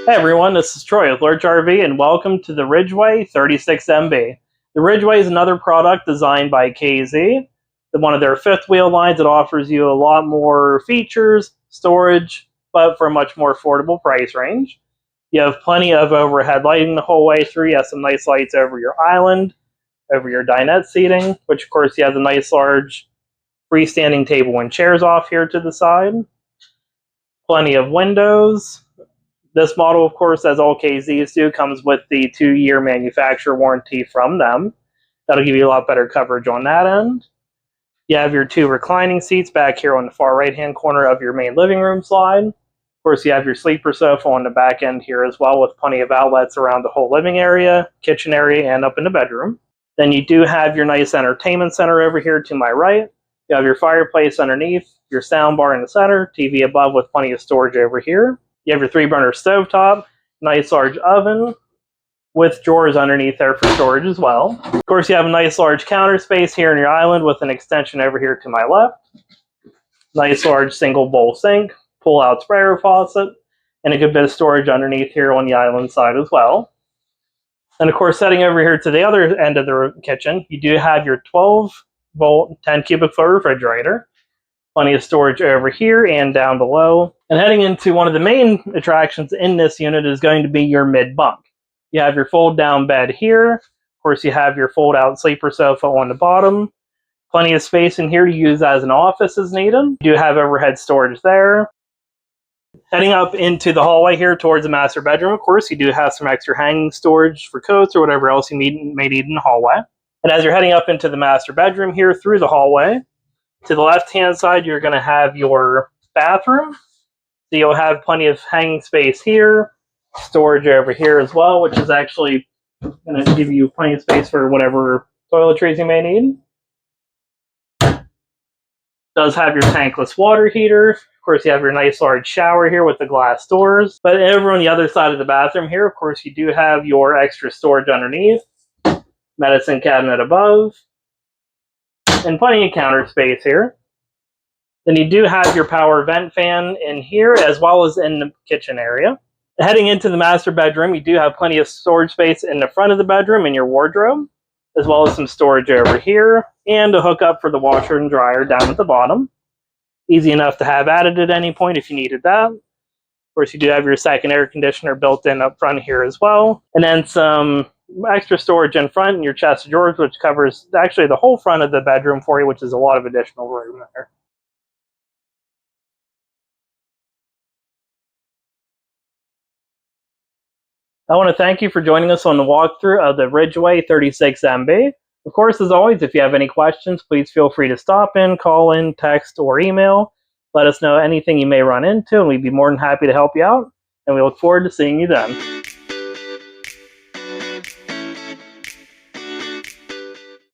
Hey everyone, this is Troy with Lerch RV and welcome to the Ridgeway 36MB. The Ridgeway is another product designed by KZ. One of their fifth wheel lines that offers you a lot more features, storage, but for a much more affordable price range. You have plenty of overhead lighting the whole way through. You have some nice lights over your island, over your dinette seating, which of course you have the nice large freestanding table and chairs off here to the side. Plenty of windows. This model, of course, as all KZs do, comes with the 2-year manufacturer warranty from them. That'll give you a lot better coverage on that end. You have your 2 reclining seats back here on the far right-hand corner of your main living room slide. Of course, you have your sleeper sofa on the back end here as well, with plenty of outlets around the whole living area, kitchen area, and up in the bedroom. Then you do have your nice entertainment center over here to my right. You have your fireplace underneath, your sound bar in the center, TV above with plenty of storage over here. You have your 3-burner stovetop, nice large oven with drawers underneath there for storage as well. Of course, you have a nice large counter space here in your island with an extension over here to my left. Nice large single bowl sink, pull-out sprayer faucet, and a good bit of storage underneath here on the island side as well. And of course, heading over here to the other end of the kitchen, you do have your 12-volt, 10-cubic-foot refrigerator. Plenty of storage over here and down below. And heading into one of the main attractions in this unit is going to be your mid-bunk. You have your fold-down bed here. Of course, you have your fold-out sleeper sofa on the bottom. Plenty of space in here to use as an office as needed. You do have overhead storage there. Heading up into the hallway here towards the master bedroom, of course, you do have some extra hanging storage for coats or whatever else you may need in the hallway. And as you're heading up into the master bedroom here through the hallway, to the left-hand side, you're going to have your bathroom. So you'll have plenty of hanging space here, storage over here as well, which is actually going to give you plenty of space for whatever toiletries you may need. It does have your tankless water heater. Of course, you have your nice large shower here with the glass doors. But over on the other side of the bathroom here, of course, you do have your extra storage underneath, medicine cabinet above, and plenty of counter space here. Then you do have your power vent fan in here as well as in the kitchen area. Heading into the master bedroom, you do have plenty of storage space in the front of the bedroom in your wardrobe, as well as some storage over here, and a hookup for the washer and dryer down at the bottom. Easy enough to have added at any point if you needed that. Of course, you do have your second air conditioner built in up front here as well. And then some extra storage in front and your chest of drawers, which covers actually the whole front of the bedroom for you, which is a lot of additional room there. I want to thank you for joining us on the walkthrough of the Ridgeway 36MB. Of course, as always, if you have any questions, please feel free to stop in, call in, text, or email. Let us know anything you may run into, and we'd be more than happy to help you out. And we look forward to seeing you then.